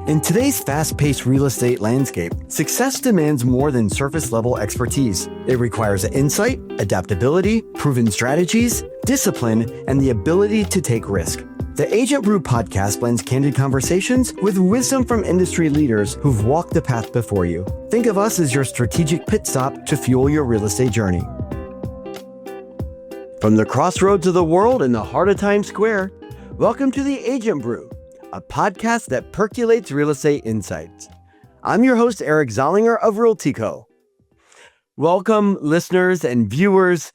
In today's fast-paced real estate landscape, success demands more than surface-level expertise. It requires insight, adaptability, proven strategies, discipline, and the ability to take risk. The Agent Brew podcast blends candid conversations with wisdom from industry leaders who've walked the path before you. Think of us as your strategic pit stop to fuel your real estate journey. From the crossroads of the world in the heart of Times Square, welcome to the Agent Brew, a podcast that percolates real estate insights. I'm your host, Eric Zollinger of RealtyCo. Welcome, listeners and viewers.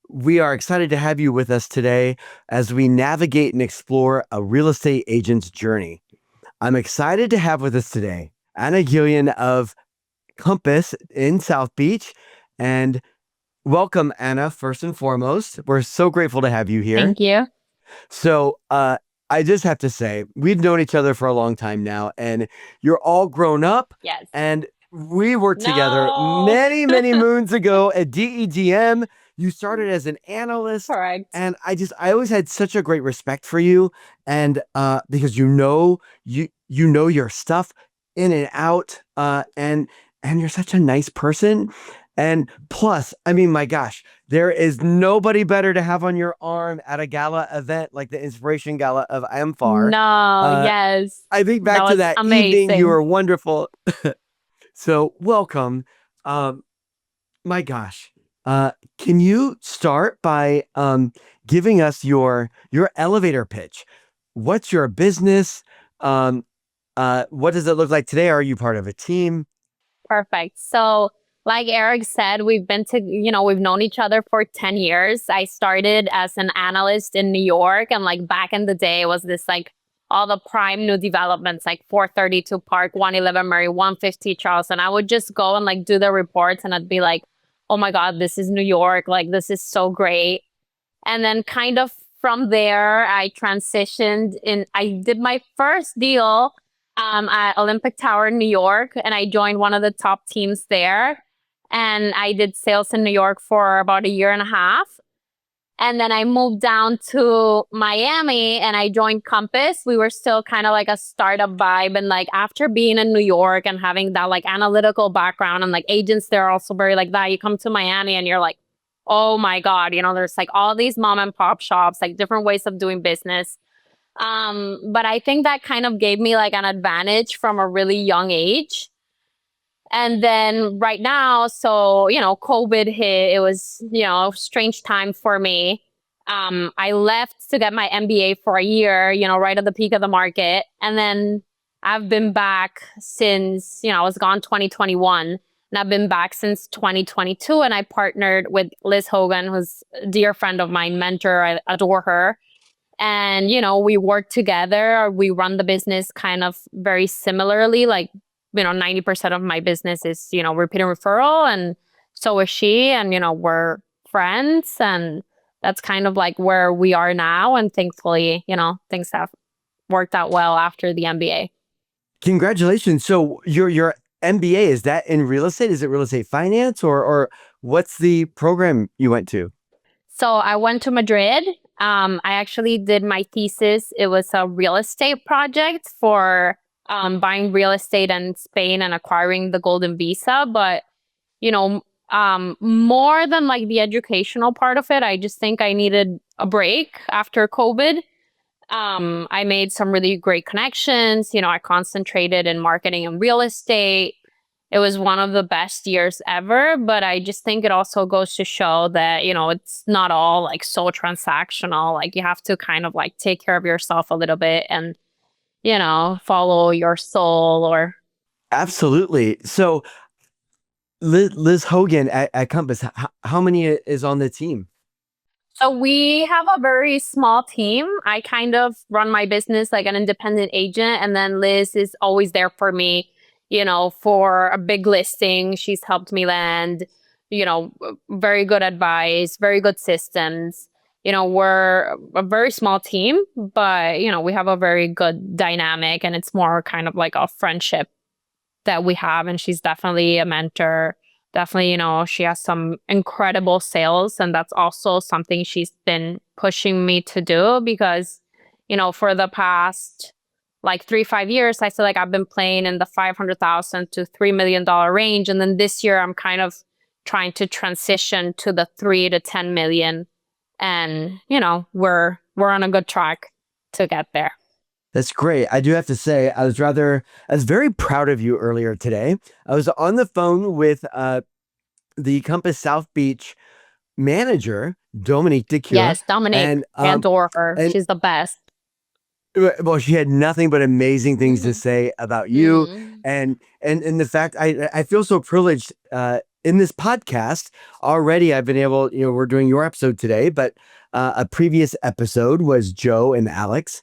We are excited to have you with us today as we navigate and explore a real estate agent's journey. I'm excited to have with us today Anna Guillen of Compass in South Beach. And welcome, Anna, first and foremost. We're so grateful to have you here. Thank you. So, I just have to say, we've known each other for a long time now, and you're all grown up. Yes. And we worked together many, many moons ago at DEDM. You started as an analyst. Correct. And I always had such a great respect for you. And because you know your stuff in and out, and you're such a nice person. And plus, I mean, my gosh, there is nobody better to have on your arm at a gala event like the Inspiration Gala of AmFAR. Yes. I think back to that evening, you were wonderful. So welcome. My gosh, can you start by giving us your elevator pitch? What's your business? What does it look like today? Are you part of a team? Perfect. So like Eric said, we've known each other for 10 years. I started as an analyst in New York, and like back in the day, it was this like all the prime new developments like 432 Park, 111 Murray, 150 Charles. And I would just go and like do the reports, and I'd be like, oh my God, this is New York. Like, this is so great. And then kind of from there, I transitioned I did my first deal at Olympic Tower in New York, and I joined one of the top teams there. And I did sales in New York for about a year and a half. And then I moved down to Miami and I joined Compass. We were still kind of like a startup vibe. And like after being in New York and having that like analytical background, and like agents there are also very like that, you come to Miami and you're like, oh my God, there's like all these mom and pop shops, like different ways of doing business. But I think that kind of gave me like an advantage from a really young age. And then right now, so, COVID hit. It was, a strange time for me. I left to get my MBA for a year, right at the peak of the market. And then I've been back since, I was gone 2021. And I've been back since 2022. And I partnered with Liz Hogan, who's a dear friend of mine, mentor. I adore her. And, we work together. We run the business kind of very similarly, like, 90% of my business is, repeat and referral. And so is she. And, we're friends. And that's kind of like where we are now. And thankfully, things have worked out well after the MBA. Congratulations. So your MBA, is that in real estate? Is it real estate finance or what's the program you went to? So I went to Madrid. I actually did my thesis. It was a real estate project for buying real estate in Spain and acquiring the golden visa. But, more than like the educational part of it, I just think I needed a break after COVID. I made some really great connections. I concentrated in marketing and real estate. It was one of the best years ever. But I just think it also goes to show that, it's not all like so transactional. Like you have to kind of like take care of yourself a little bit and follow your soul or. Absolutely. So Liz Hogan at Compass, how many is on the team? So we have a very small team. I kind of run my business like an independent agent. And then Liz is always there for me, for a big listing. She's helped me land, very good advice, very good systems. We're a very small team, but, we have a very good dynamic, and it's more kind of like a friendship that we have. And she's definitely a mentor. Definitely, she has some incredible sales, and that's also something she's been pushing me to do because, for the past like 3, 5 years, I feel like I've been playing in the 500,000 to $3 million range. And then this year I'm kind of trying to transition to the 3 to 10 million. And, we're on a good track to get there. That's great. I do have to say, I was very proud of you earlier today. I was on the phone with the Compass South Beach manager, Dominique DeCure, Yes, Dominique, and I adore her. and She's the best. well, she had nothing but amazing things to Mhm. say about you, Mhm. and the fact I feel so privileged in this podcast already. I've been able, we're doing your episode today, but a previous episode was Joe and Alex,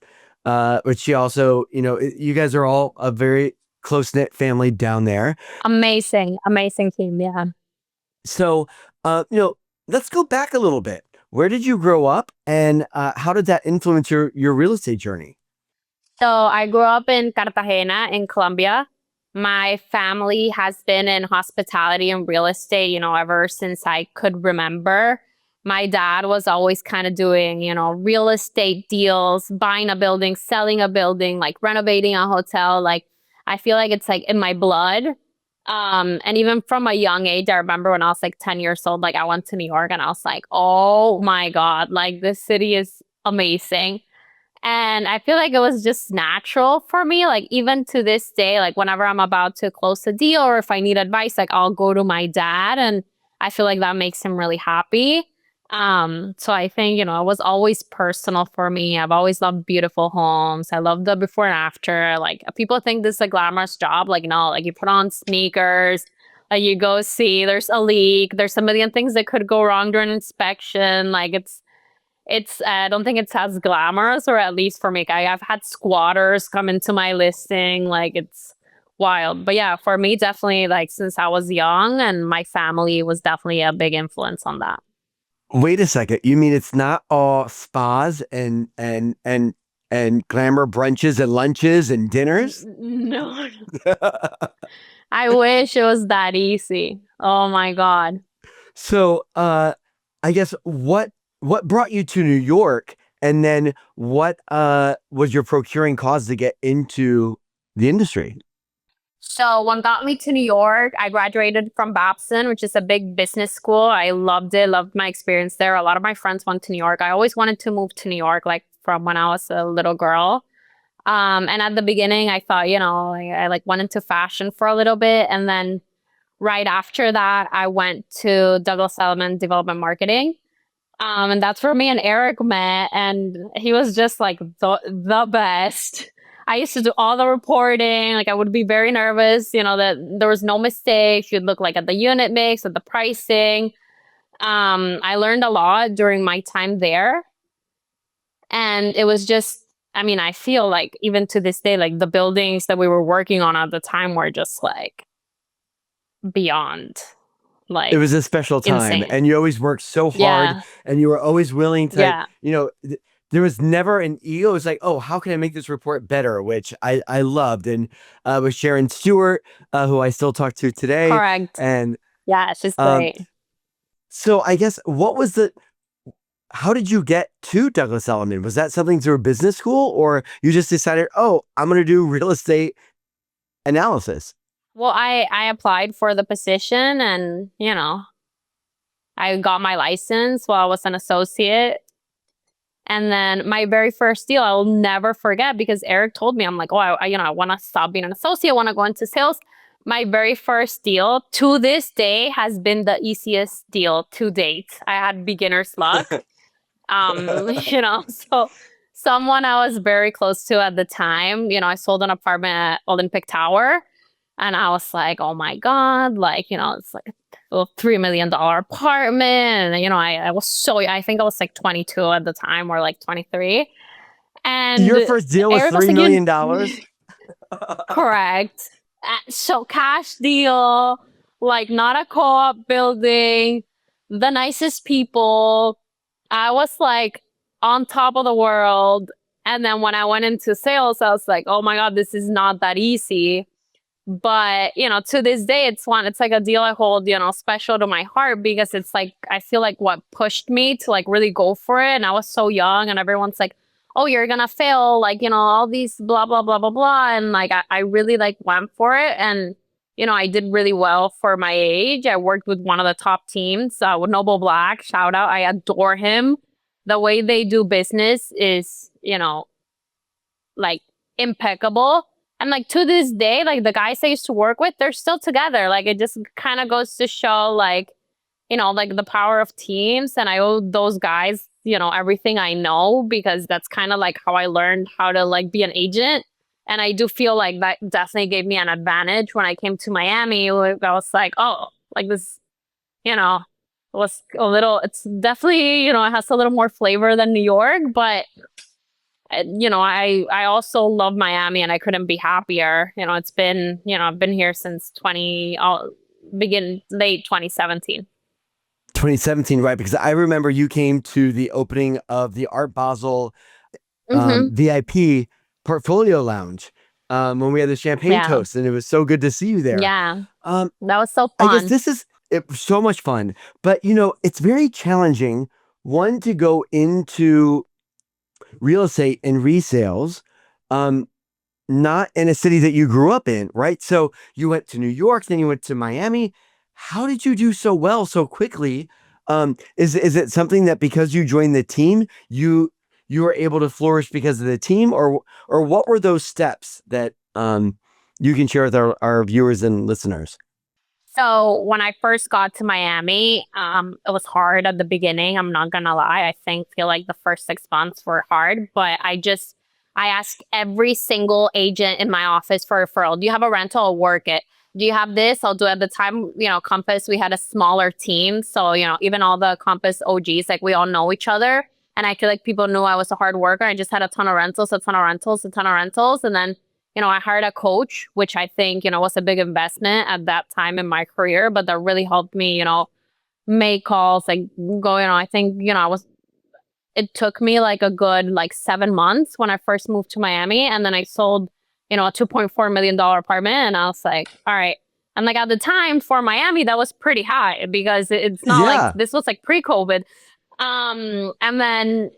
which she also, you guys are all a very close knit family down there. Amazing, amazing team. Yeah. So, let's go back a little bit. Where did you grow up, and how did that influence your real estate journey? So I grew up in Cartagena in Colombia. My family has been in hospitality and real estate, ever since I could remember. My dad was always kind of doing, real estate deals, buying a building, selling a building, like renovating a hotel. Like I feel like it's like in my blood. And even from a young age, I remember when I was like 10 years old, like I went to New York and I was like, oh my God, like this city is amazing. And I feel like it was just natural for me. Like even to this day, like whenever I'm about to close a deal or if I need advice, like I'll go to my dad and I feel like that makes him really happy. So I think, it was always personal for me. I've always loved beautiful homes. I love the before and after. Like people think this is a glamorous job. Like no, like you put on sneakers, like you go see there's a leak, there's a million things that could go wrong during inspection. Like it's I don't think it's as glamorous, or at least for me. I've had squatters come into my listing. Like it's wild. But yeah, for me, definitely like since I was young and my family was definitely a big influence on that. Wait a second. You mean it's not all spas and glamour brunches and lunches and dinners? No. I wish it was that easy. Oh my God. So, I guess what brought you to New York, and then what was your procuring cause to get into the industry? So what got me to New York, I graduated from Babson, which is a big business school. I loved it, loved my experience there. A lot of my friends went to New York. I always wanted to move to New York, like from when I was a little girl. And at the beginning, I thought, I like went into fashion for a little bit. And then right after that, I went to Douglas Elliman Development Marketing. And that's where me and Eric met. And he was just like the best. I used to do all the reporting. Like I would be very nervous, that there was no mistakes. You'd look like at the unit mix, at the pricing. I learned a lot during my time there. And it was just, I mean, I feel like even to this day, like the buildings that we were working on at the time were just like beyond It like was a special time, insane. and you always worked so hard, Yeah. and you were always willing to, Yeah. there was never an ego. It was like, oh, how can I make this report better? Which I loved, and with Sharon Stewart, who I still talk to today, Correct. and Yeah, she's um, great. so I guess how did you get to Douglas Elliman? Was that something through a business school, or you just decided, oh, I'm going to do real estate analysis? Well, I applied for the position and, I got my license while I was an associate. And then my very first deal, I will never forget because Eric told me, I'm like, oh, I want to stop being an associate. I want to go into sales. My very first deal to this day has been the easiest deal to date. I had beginner's luck. So someone I was very close to at the time, I sold an apartment at Olympic Tower and I was like, oh my God, like, it's like a $3 million apartment. And, I was I think I was like 22 at the time or like 23. And Your first deal was Eric was $3 like, million dollars. correct. So cash deal, like not a co-op building, the nicest people. I was like on top of the world. And then when I went into sales, I was like, oh my God, this is not that easy. But, to this day, it's like a deal I hold, special to my heart because it's like, I feel like what pushed me to like really go for it. And I was so young and everyone's like, oh, you're gonna fail, like, all these blah blah blah blah blah. And like I really like went for it. And I did really well for my age. I worked with one of the top teams, with Noble Black. Shout out. I adore him. The way they do business is, like impeccable. And like to this day, like the guys I used to work with, they're still together. Like it just kind of goes to show like, like the power of teams. And I owe those guys, everything I know, because that's kind of like how I learned how to like be an agent. And I do feel like that definitely gave me an advantage when I came to Miami. Like, I was like, oh, like this, was a little, it's definitely, it has a little more flavor than New York, but I also love Miami and I couldn't be happier. It's been, I've been here since late 2017. 2017, right? Because I remember you came to the opening of the Art Basel Mm-hmm. VIP portfolio lounge when we had the champagne Yeah. toast, and it was so good to see you there. Yeah. Um, That was so I guess fun. it was so much fun, but it's very challenging, one, to go into real estate and resales, not in a city that you grew up in, right? So you went to New York, then you went to Miami. How did you do so well so quickly? Is it something that because you joined the team, you were able to flourish because of the team, or what were those steps that you can share with our viewers and listeners? So when I first got to Miami, it was hard at the beginning. I'm not gonna lie. Feel like the first 6 months were hard, but I asked every single agent in my office for a referral. Do you have a rental? I'll work it. Do you have this? I'll do it. At the time, Compass, we had a smaller team. So, even all the Compass OGs, like we all know each other. And I feel like people knew I was a hard worker. I just had a ton of rentals, a ton of rentals, a ton of rentals. And then I hired a coach, which I think, was a big investment at that time in my career, but that really helped me, make calls, like I think, it took me like a good like 7 months when I first moved to Miami. And then I sold, a $2.4 million apartment. And I was like, all right. And like at the time for Miami, that was pretty high because it's not like Yeah, this was like pre-COVID. And then,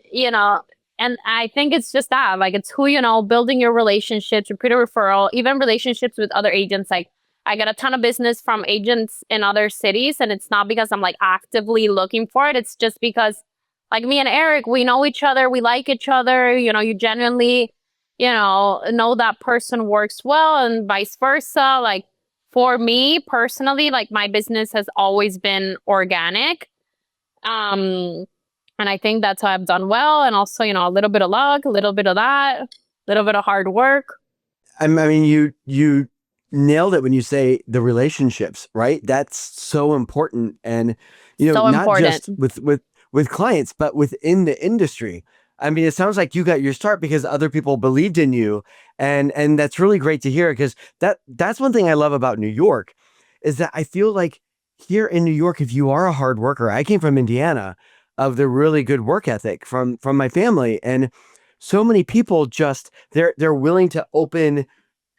and I think it's just that, like, it's who, building your relationships, repeat referral, even relationships with other agents. Like, I get a ton of business from agents in other cities, and it's not because I'm like actively looking for it. It's just because, like, me and Eric, we know each other, we like each other. You genuinely, know that person works well, and vice versa. Like, for me personally, like, my business has always been organic. Um, and I think that's how I've done well. And also, a little bit of luck, a little bit of that, a little bit of hard work. I mean, you nailed it when you say the relationships, right? That's so important, and So not important. just with clients, but within the industry. I mean, it sounds like you got your start because other people believed in you, and that's really great to hear. Because that's one thing I love about New York, is that I feel like here in New York, if you are a hard worker, I came from Indiana, of the really good work ethic from my family, and so many people just they're willing to open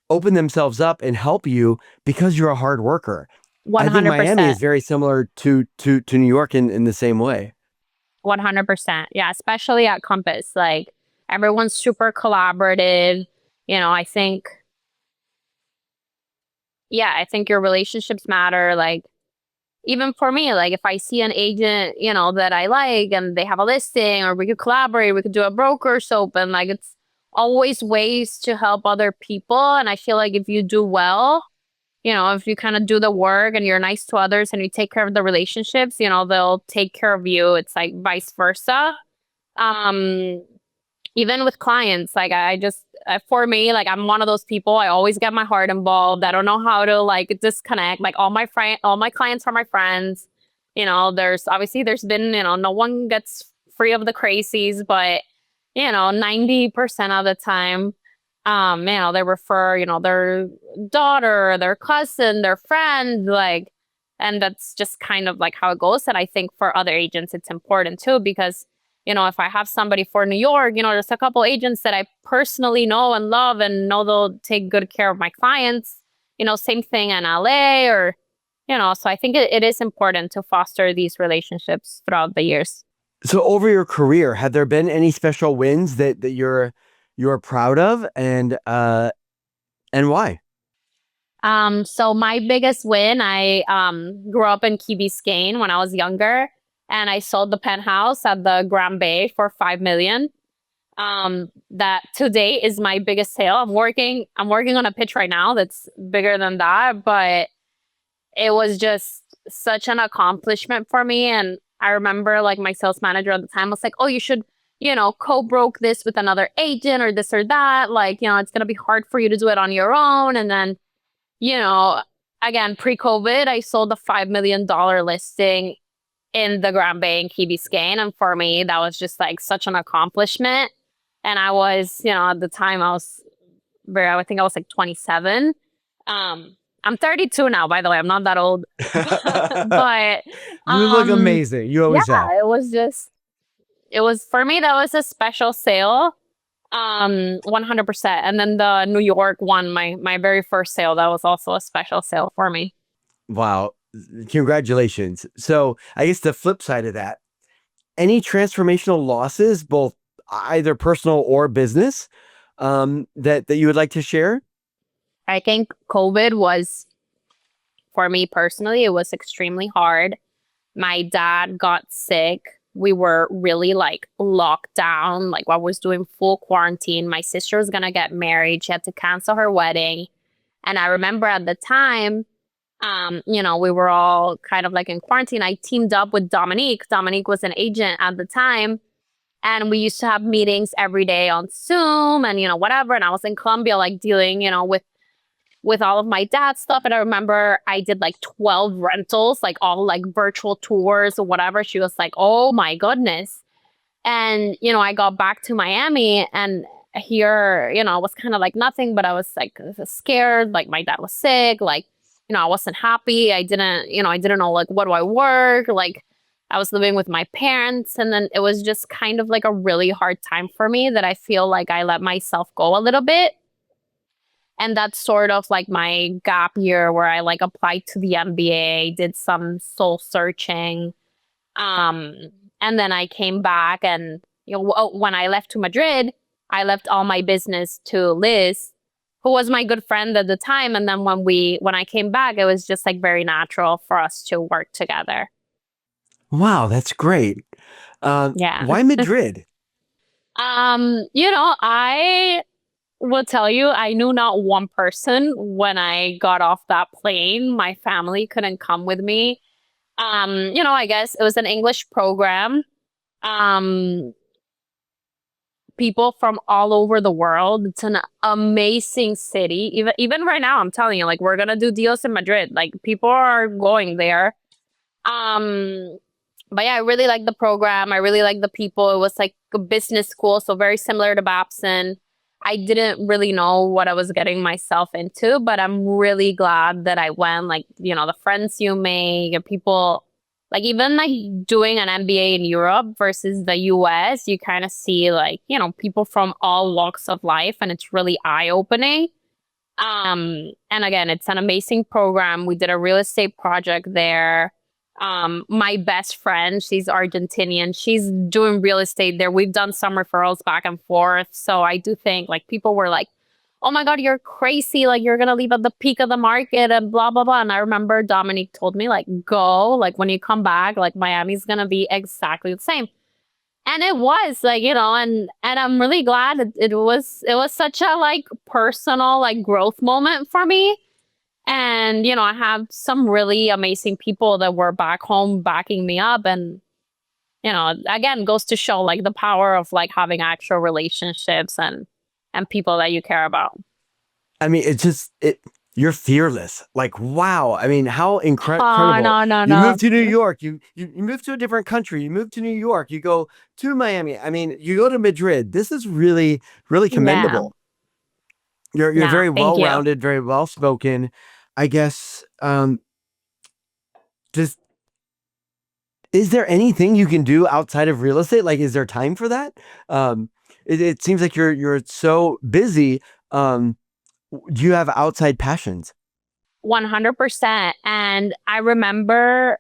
themselves up and help you because you're a hard worker. I think Miami 100%. is very similar to New York in the same way. 100%. Yeah. Especially at Compass. Like, everyone's super collaborative. I think, yeah, I think your relationships matter. Like, even for me, like if I see an agent, that I like and they have a listing, or we could collaborate, we could do a broker's open, like it's always ways to help other people. And I feel like if you do well, if you kind of do the work and you're nice to others and you take care of the relationships, they'll take care of you. It's like vice versa. Um, Even with clients, like I just, for me, like I'm one of those people, I always get my heart involved. I don't know how to like disconnect. Like all my clients are my friends. There's been, no one gets free of the crazies, but 90% of the time, they refer, their daughter, their cousin, their friend, like, and that's just kind of like how it goes. And I think for other agents, it's important too, because if I have somebody for New York, there's a couple agents that I personally know and love and know they'll take good care of my clients. Same thing in LA, or, so I think it is important to foster these relationships throughout the years. So over your career, have there been any special wins that you're proud of, and why? So my biggest win, I grew up in Key Biscayne when I was younger, and I sold the penthouse at the Grand Bay for 5 million. That today is my biggest sale. I'm working on a pitch right now that's bigger than that, but it was just such an accomplishment for me. And I remember like my sales manager at the time was like, "Oh, you should, co-broke this with another agent or this or that. Like, it's gonna be hard for you to do it on your own." And then, you know, again, pre-COVID, I sold a $5 million listing in the Grand Bay in Key Biscayne. And for me, that was just like such an accomplishment. And I was, at the time I think I was like 27. I'm 32 now, by the way. I'm not that old. But You look um amazing. You yeah, always have. it was for me that was a special sale. 100%. And then the New York one, my very first sale, that was also a special sale for me. Wow. Congratulations. So I guess the flip side of that, any transformational losses, both either personal or business, that you would like to share? I think COVID was, for me personally, it was extremely hard. My dad got sick. We were really like locked down. Like I was doing full quarantine. My sister was gonna get married. She had to cancel her wedding. And I remember at the time, we were all kind of like in quarantine. I teamed up with Dominique. Dominique was an agent at the time. And we used to have meetings every day on Zoom and, whatever. And I was in Colombia, like dealing, with all of my dad's stuff. And I remember I did like 12 rentals, like all like virtual tours or whatever. She was like, "Oh my goodness." And, I got back to Miami and here, it was kind of like nothing, but I was like scared. Like my dad was sick. Like, I wasn't happy. I didn't know like, what do I work? Like I was living with my parents. And then it was just kind of like a really hard time for me that I feel like I let myself go a little bit. And that's sort of like my gap year where I like applied to the MBA, did some soul searching. Um, and then I came back and, when I left to Madrid, I left all my business to Liz, who was my good friend at the time. And then when I came back, it was just like very natural for us to work together. Wow, that's great. Yeah. Why Madrid? I will tell you, I knew not one person when I got off that plane. My family couldn't come with me. I guess it was an English program. Um, People from all over the world. It's an amazing city. Even right now, I'm telling you, like we're gonna do deals in Madrid. Like people are going there. Um, but yeah, I really like the program. I really like the people. It was like a business school, so very similar to Babson. I didn't really know what I was getting myself into, but I'm really glad that I went. Like, the friends you make, and people, like even like doing an MBA in Europe versus the US, you kind of see like, people from all walks of life, and it's really eye-opening. And again, it's an amazing program. We did a real estate project there. My best friend, she's Argentinian. She's doing real estate there. We've done some referrals back and forth. So I do think like people were like, "Oh my God, you're crazy. Like you're gonna leave at the peak of the market and blah, blah, blah." And I remember Dominique told me, like, go, like when you come back, like Miami's gonna be exactly the same. And it was like, and I'm really glad it was such a like personal like growth moment for me. And, I have some really amazing people that were back home backing me up. And, again, goes to show like the power of like having actual relationships and people that you care about. I mean, you're fearless. Like, wow. I mean, how Oh, incredible. no, no, You no. moved to New York. You moved to a different country. You moved to New York. You go to Miami. I mean, you go to Madrid. This is really, really Yeah. commendable. You're Nah, very thank you. well-rounded, very well-spoken. I guess, just is there anything you can do outside of real estate? Like, is there time for that? It seems like you're so busy. Do you have outside passions? 100%. And I remember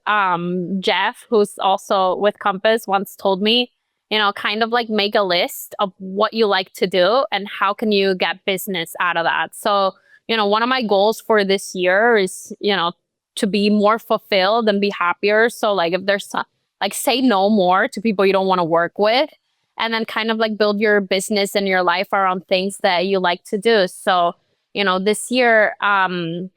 Jeff, who's also with Compass, once told me, kind of like make a list of what you like to do and how can you get business out of that. So, one of my goals for this year is, to be more fulfilled and be happier. So like if there's like say no more to people you don't want to work with, and then kind of like build your business and your life around things that you like to do. So, this year, I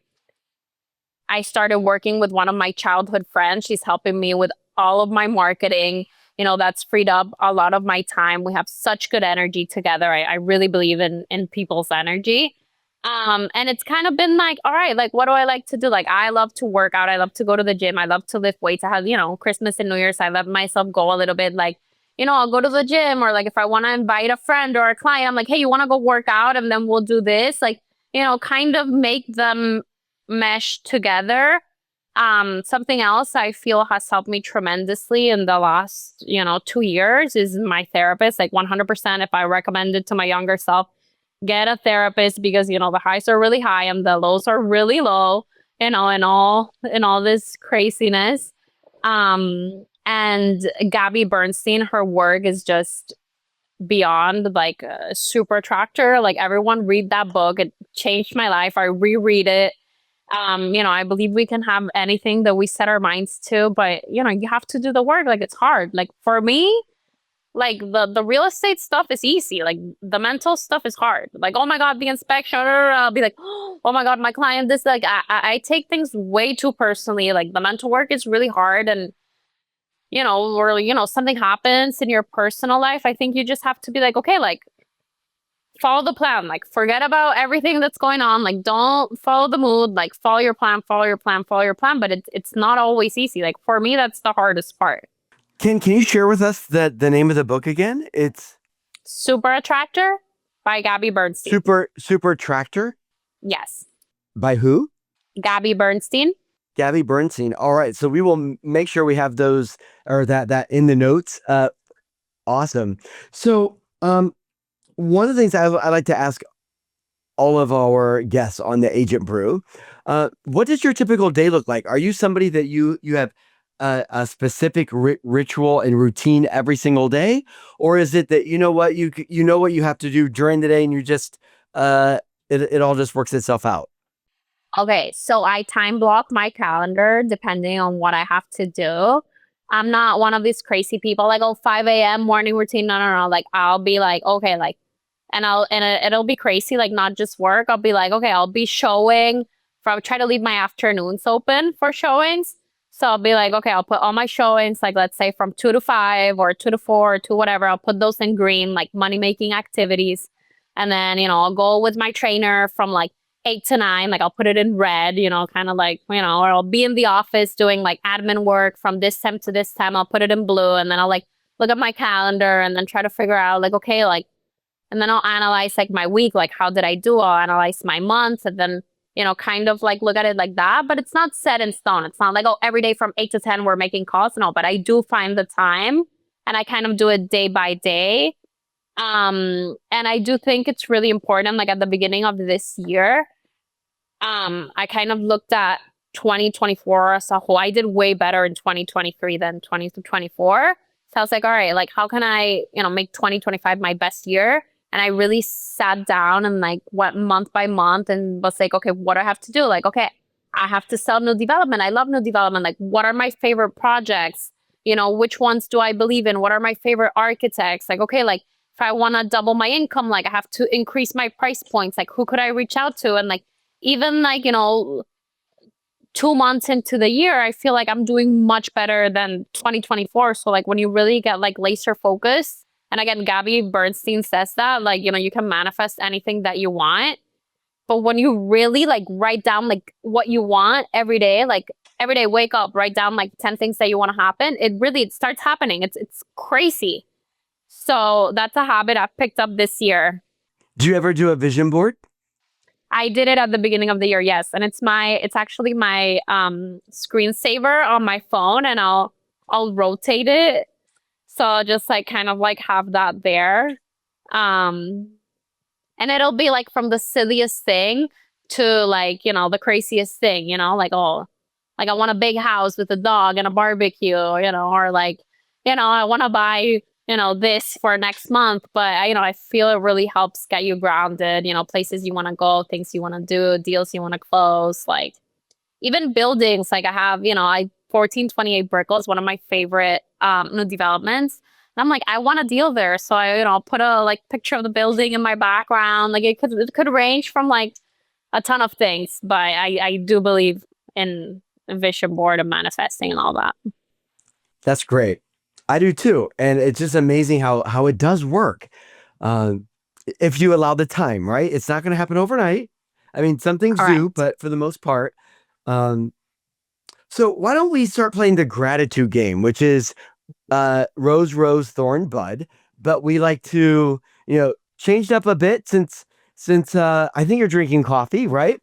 started working with one of my childhood friends. She's helping me with all of my marketing. That's freed up a lot of my time. We have such good energy together. I really believe in people's energy. And it's kind of been like, all right, like, what do I like to do? Like, I love to work out. I love to go to the gym. I love to lift weights. I have, Christmas and New Year's, I let myself go a little bit. Like, I'll go to the gym, or like if I want to invite a friend or a client, I'm like, hey, you want to go work out? And then we'll do this. Like, kind of make them mesh together. Something else I feel has helped me tremendously in the last, 2 years is my therapist. Like 100%, if I recommend it to my younger self, get a therapist, because, the highs are really high and the lows are really low, and all this craziness. And Gabby Bernstein, her work is just beyond like a super attractor. Like everyone read that book. It changed my life. I reread it. I believe we can have anything that we set our minds to, but you have to do the work. Like it's hard. Like for me, like the real estate stuff is easy. Like the mental stuff is hard. Like, oh my God, the inspection, I'll be like, oh my God, my client, this, like, I take things way too personally. Like the mental work is really hard. And, or, something happens in your personal life. I think you just have to be like, okay, like, follow the plan. Like forget about everything that's going on. Like don't follow the mood. Like follow your plan, follow your plan, follow your plan. But it's not always easy. Like for me, that's the hardest part. Can you share with us the name of the book again? It's Super Attractor by Gabby Bernstein. Super Tractor? Yes. By who? Gabby Bernstein. Gabby Bernstein. All right. So we will make sure we have those, or that in the notes. Awesome. So one of the things I like to ask all of our guests on the Agent Brew, what does your typical day look like? Are you somebody that you have a specific ritual and routine every single day, or is it that you know what you have to do during the day and you just it all just works itself out? Okay, so I time block my calendar depending on what I have to do. I'm not one of these crazy people like, oh, 5 a.m. morning routine. No, no, no. Like I'll be like, okay, like, it'll be crazy, like not just work. I'll be like, okay, I'll be showing try to leave my afternoons open for showings. So I'll be like, okay, I'll put all my showings, like let's say from 2 to 5 or 2 to 4 or 2, whatever. I'll put those in green, like money making activities. And then, I'll go with my trainer from like 8 to 9, like I'll put it in red, kind of like, or I'll be in the office doing like admin work from this time to this time. I'll put it in blue, and then I'll like look at my calendar and then try to figure out like, okay, like, and then I'll analyze like my week, like how did I do? I'll analyze my months, and then, kind of like look at it like that. But it's not set in stone. It's not like, oh, every day from 8 to 10 we're making calls. No, but I do find the time, and I kind of do it day by day. And I do think it's really important, like at the beginning of this year, I kind of looked at 2024 as a whole. I did way better in 2023 than 2024. So I was like, all right, like how can I, make 2025 my best year? And I really sat down and like went month by month and was like, okay, what do I have to do? Like, okay, I have to sell new development. I love new development. Like, what are my favorite projects? Which ones do I believe in? What are my favorite architects? Like, okay, like if I want to double my income, like I have to increase my price points. Like, who could I reach out to? And like, even like, 2 months into the year, I feel like I'm doing much better than 2024. So like when you really get like laser focused, and again, Gabby Bernstein says that, like, you can manifest anything that you want. But when you really like write down like what you want every day, like every day, wake up, write down like 10 things that you want to happen, it starts happening. It's crazy. So that's a habit I've picked up this year. Do you ever do a vision board? I did it at the beginning of the year, yes. And it's actually my screensaver on my phone, and I'll rotate it. So I'll just like kind of like have that there. And it'll be like from the silliest thing to like, the craziest thing, like, oh, like I want a big house with a dog and a barbecue, or like, I want to buy, this for next month. But I feel it really helps get you grounded, places you want to go, things you want to do, deals you want to close, like even buildings. Like I have, 1428 Brickell is one of my favorite new developments. And I'm like, I want a deal there. So I, put a like picture of the building in my background. Like it could range from like a ton of things, but I do believe in vision board and manifesting and all that. That's great. I do too. And it's just amazing how it does work. Um, if you allow the time, right? It's not going to happen overnight. I mean, some things do, Correct. but for the most part. Um, so why don't we start playing the gratitude game, which is rose, rose, thorn, bud. But we like to, change it up a bit since I think you're drinking coffee, right?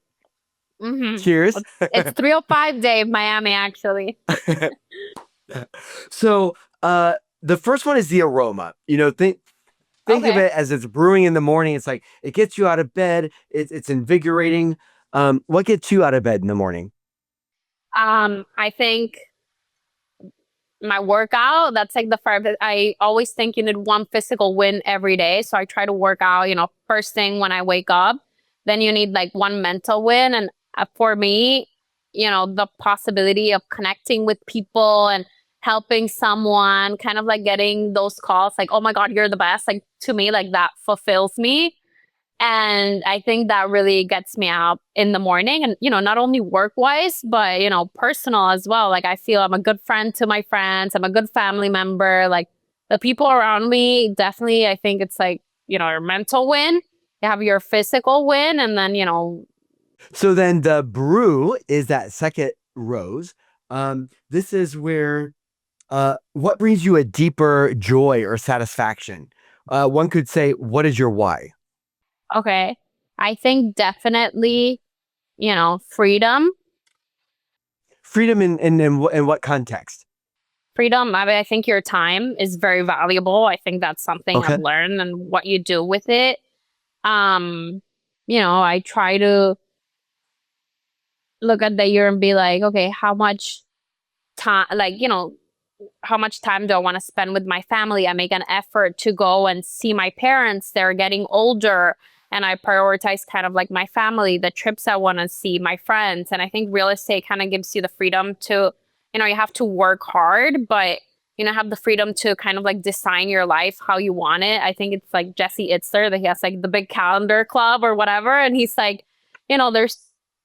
Mm-hmm. Cheers. It's 3:05 day of Miami, actually. So the first one is the aroma. Think of Okay. it as it's brewing in the morning. It's like it gets you out of bed. It's invigorating. What gets you out of bed in the morning? I think my workout, that's like the first. I always think you need one physical win every day. So I try to work out, first thing when I wake up. Then you need like one mental win. And for me, the possibility of connecting with people and helping someone, kind of like getting those calls like, oh my God, you're the best. Like to me, like that fulfills me. And I think that really gets me out in the morning and, not only work wise, but, personal as well. Like I feel I'm a good friend to my friends. I'm a good family member. Like the people around me, definitely, I think it's like, your mental win. You have your physical win. And then, So then the brew is that second rose. This is where what brings you a deeper joy or satisfaction? One could say, what is your why? okay, I think definitely, freedom. Freedom in what context? Freedom. I mean, I think your time is very valuable. I think that's something I've Okay. learned and what you do with it. Um, I try to look at the year and be like, okay, how much time, like, how much time do I want to spend with my family? I make an effort to go and see my parents. They're getting older. And I prioritize kind of like my family, the trips I want to see, my friends. And I think real estate kind of gives you the freedom to, you have to work hard, but, have the freedom to kind of like design your life how you want it. I think it's like Jesse Itzler that he has like the big calendar club or whatever. And he's like, there's,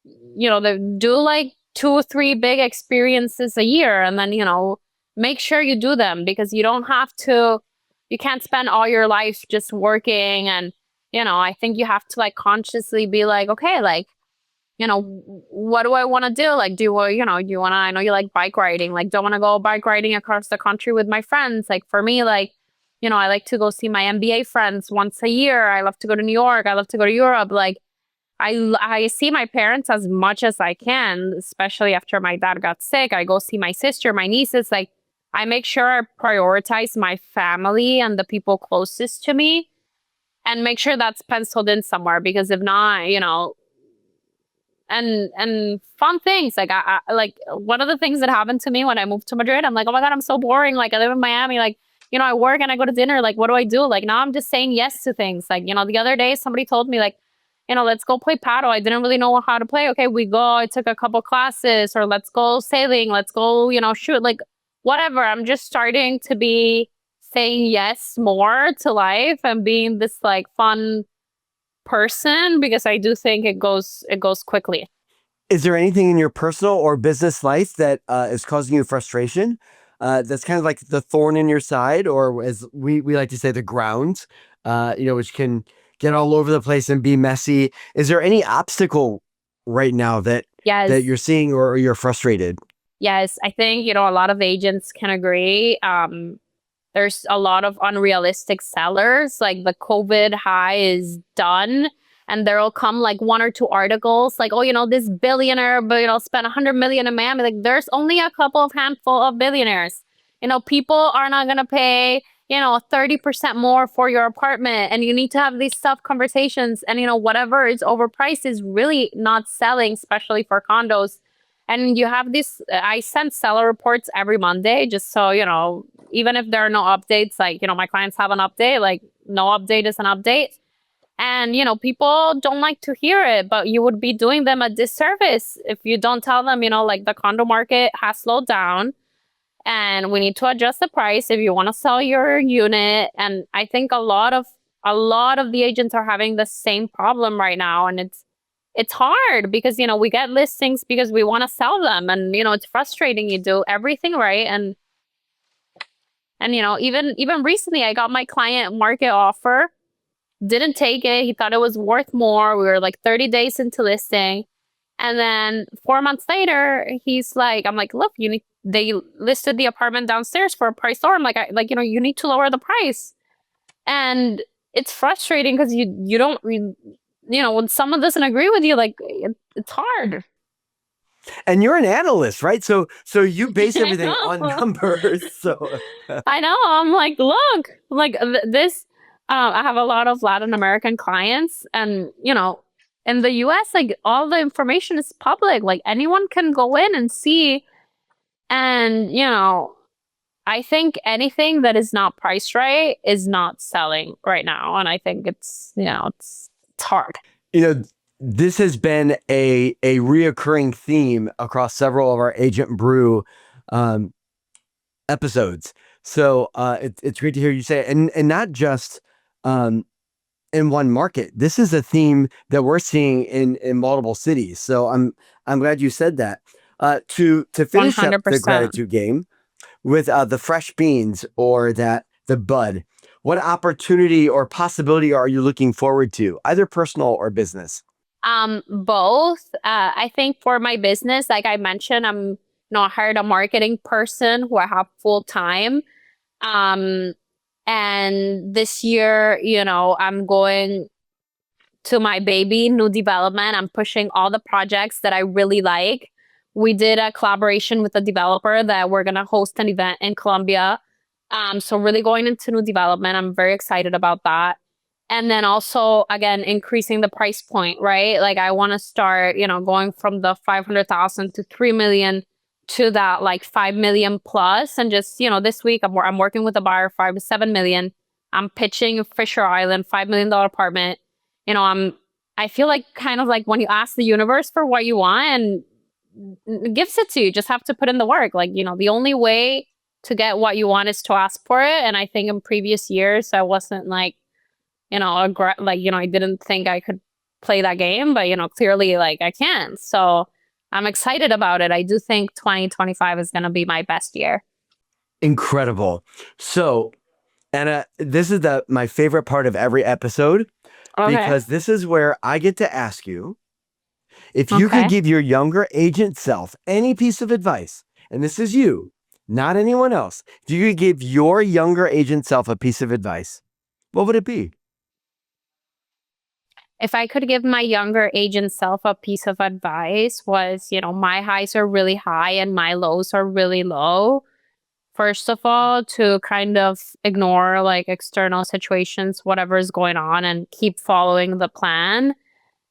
they do like 2 or 3 big experiences a year. And then, make sure you do them because you can't spend all your life just working. And, I think you have to like consciously be like, okay, like, what do I want to do? Like, do you want to, I know you like bike riding, like, don't want to go bike riding across the country with my friends. Like for me, like, I like to go see my MBA friends once a year. I love to go to New York. I love to go to Europe. Like, I see my parents as much as I can, especially after my dad got sick. I go see my sister, my nieces. Like, I make sure I prioritize my family and the people closest to me and make sure that's penciled in somewhere because if not, and fun things like I like one of the things that happened to me when I moved to Madrid. I'm like, oh my God, I'm so boring. Like I live in Miami. Like, I work and I go to dinner. Like, what do I do? Like now I'm just saying yes to things. Like, the other day somebody told me like, let's go play paddle. I didn't really know how to play. Okay, we go. I took a couple classes, or let's go sailing. Let's go, shoot. Like, whatever. I'm just starting to be saying yes more to life and being this like fun person because I do think it goes quickly. Is there anything in your personal or business life that is causing you frustration? That's kind of like the thorn in your side, or as we like to say, the ground, which can get all over the place and be messy. Is there any obstacle right now that Yes. you're seeing or you're frustrated? Yes. I think, a lot of agents can agree. There's a lot of unrealistic sellers. Like the COVID high is done. And there'll come like 1 or 2 articles like, oh, this billionaire, but spent 100 million in Miami. Like there's only a couple of handful of billionaires. People are not gonna pay, 30% more for your apartment, and you need to have these tough conversations, and whatever is overpriced is really not selling, especially for condos. And you have this, I send seller reports every Monday, just so even if there are no updates, like my clients have an update, like no update is an update. And people don't like to hear it, but you would be doing them a disservice if you don't tell them, like the condo market has slowed down and we need to adjust the price if you want to sell your unit. And I think a lot of the agents are having the same problem right now, and it's hard because we get listings because we want to sell them, and it's frustrating. You do everything right, and even recently I got my client market offer, didn't take it. He thought it was worth more. We were like 30 days into listing. And then 4 months later, I'm like, look, they listed the apartment downstairs for a price lower. I'm like, you need to lower the price. And it's frustrating because you don't, when someone doesn't agree with you, like it's hard. And you're an analyst, right? So you base everything on numbers. So I know. I'm like, look, like this. I have a lot of Latin American clients, and in the U.S., like all the information is public. Like anyone can go in and see. And I think anything that is not priced right is not selling right now. And I think it's hard. This has been a reoccurring theme across several of our Agent Brew episodes. So it's great to hear you say it. And not just in one market. This is a theme that we're seeing in multiple cities. So I'm glad you said that. To finish up the 100%. gratitude game with the fresh beans or the bud, what opportunity or possibility are you looking forward to, either personal or business? Both. I think for my business, like I mentioned, I'm hired a marketing person who I have full time. And this year, I'm going to my baby new development. I'm pushing all the projects that I really like. We did a collaboration with a developer that we're gonna host an event in Colombia. So really going into new development. I'm very excited about that. And then also, again, increasing the price point, right? Like I want to start, going from the 500,000 to 3 million to that like 5 million plus. And just, this week I'm working with a buyer, 5 to 7 million. I'm pitching Fisher Island, $5 million apartment. I feel like kind of like when you ask the universe for what you want and it gives it to you, just have to put in the work. Like, the only way to get what you want is to ask for it. And I think in previous years, I wasn't like, I didn't think I could play that game, but clearly like I can. So I'm excited about it. I do think 2025 is going to be my best year. Incredible. So, Anna, this is my favorite part of every episode because this is where I get to ask you if you could give your younger agent self any piece of advice, and this is you, not anyone else. If you could give your younger agent self a piece of advice, what would it be? If I could give my younger agent self a piece of advice was, my highs are really high and my lows are really low. First of all, to kind of ignore like external situations, whatever is going on, and keep following the plan,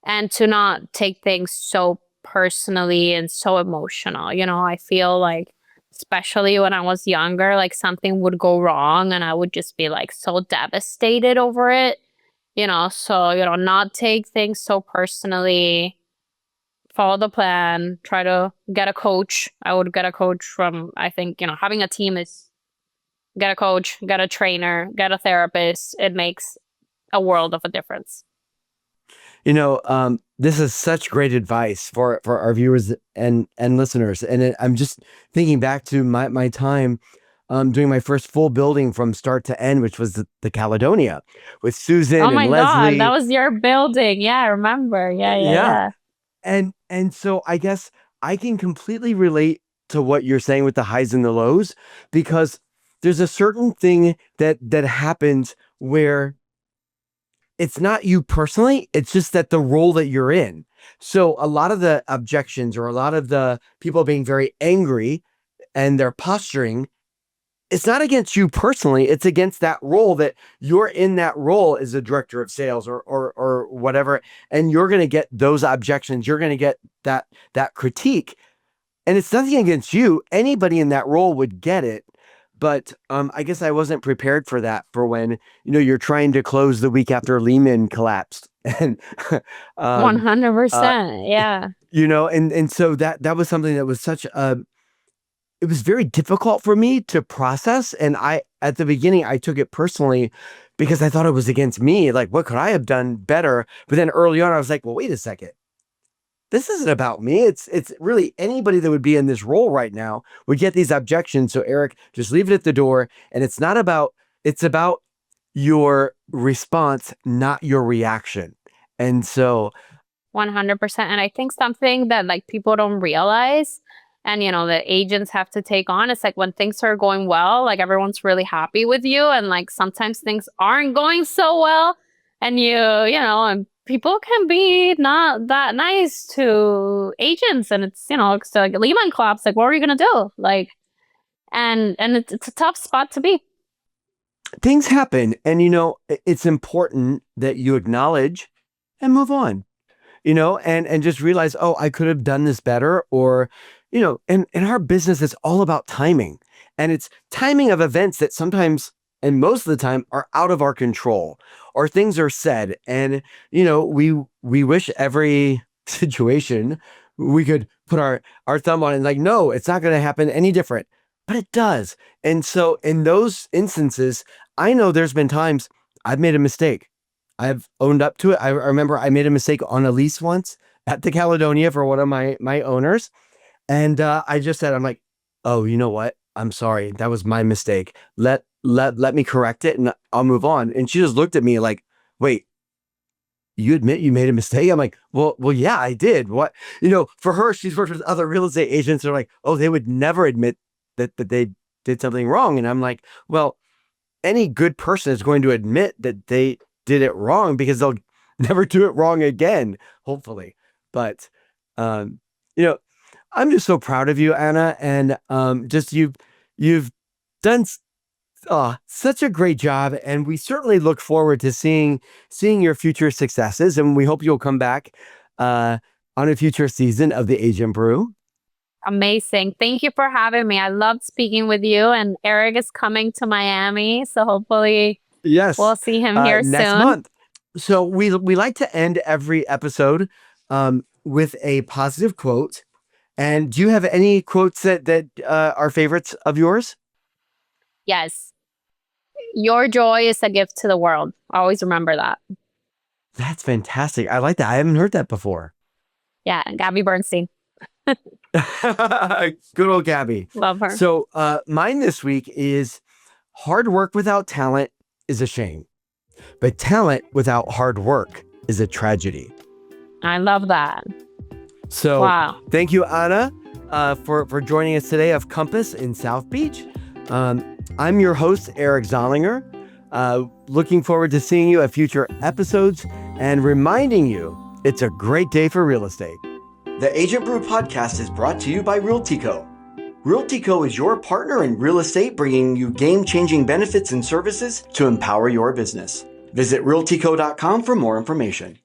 and to not take things so personally and so emotional. I feel like, especially when I was younger, like something would go wrong and I would just be like so devastated over it. So, not take things so personally, follow the plan, try to get a coach. I would get a coach from, I think, having a team is get a coach, get a trainer, get a therapist. It makes a world of a difference. This is such great advice for our viewers and listeners. And I'm just thinking back to my time doing my first full building from start to end, which was the Caledonia with Susan Oh and my Leslie. God, that was your building. Yeah, I remember. Yeah. And so I guess I can completely relate to what you're saying with the highs and the lows, because there's a certain thing that happens where it's not you personally, it's just that the role that you're in. So a lot of the objections or a lot of the people being very angry and their posturing it's not against you personally. It's against that role that you're in that role as a director of sales or whatever. And you're going to get those objections. You're going to get that critique. And it's nothing against you. Anybody in that role would get it. But I guess I wasn't prepared for that for when, you're trying to close the week after Lehman collapsed. And, um, uh, 100%. Yeah. and so that was something that was it was very difficult for me to process. And at the beginning, I took it personally because I thought it was against me. Like, what could I have done better? But then early on, I was like, well, wait a second. This isn't about me. It's really anybody that would be in this role right now would get these objections. So Eric, just leave it at the door. And it's about your response, not your reaction. And so 100%. And I think something that like people don't realize and the agents have to take on, it's like when things are going well, like everyone's really happy with you, and like sometimes things aren't going so well, and and people can be not that nice to agents, and it's it's like Lehman collapse, like what are you gonna do? Like and it's a tough spot to be. things happen, and it's important that you acknowledge and move on. And just realize, oh, I could have done this better, or, in our business, it's all about timing, and it's timing of events that sometimes, and most of the time, are out of our control, or things are said. And, we wish every situation we could put our thumb on it and like, no, it's not going to happen any different, but it does. And so in those instances, I know there's been times I've made a mistake. I've owned up to it. I remember I made a mistake on a lease once at the Caledonia for one of my owners. And I just said, I'm like, oh, you know what? I'm sorry. That was my mistake. Let me correct it and I'll move on. And she just looked at me like, wait, you admit you made a mistake? I'm like, well, yeah, I did. What? For her, she's worked with other real estate agents. They're like, oh, they would never admit that they did something wrong. And I'm like, well, any good person is going to admit that they did it wrong because they'll never do it wrong again, hopefully. But, I'm just so proud of you, Anna. And just you've done such a great job. And we certainly look forward to seeing your future successes. And we hope you'll come back on a future season of the Agent Brew. Amazing. Thank you for having me. I loved speaking with you. And Eric is coming to Miami, so hopefully Yes. we'll see him here next soon. month. So we like to end every episode with a positive quote. And do you have any quotes that are favorites of yours? Yes. Your joy is a gift to the world. Always remember that. That's fantastic. I like that. I haven't heard that before. Yeah, Gabby Bernstein. Good old Gabby. Love her. So mine this week is hard work without talent is a shame, but talent without hard work is a tragedy. I love that. So wow. Thank you, Anna, for joining us today of Compass in South Beach. I'm your host, Eric Zollinger. Looking forward to seeing you at future episodes and reminding you it's a great day for real estate. The Agent Brew podcast is brought to you by RealtyCo. RealtyCo is your partner in real estate, bringing you game-changing benefits and services to empower your business. Visit realtyco.com for more information.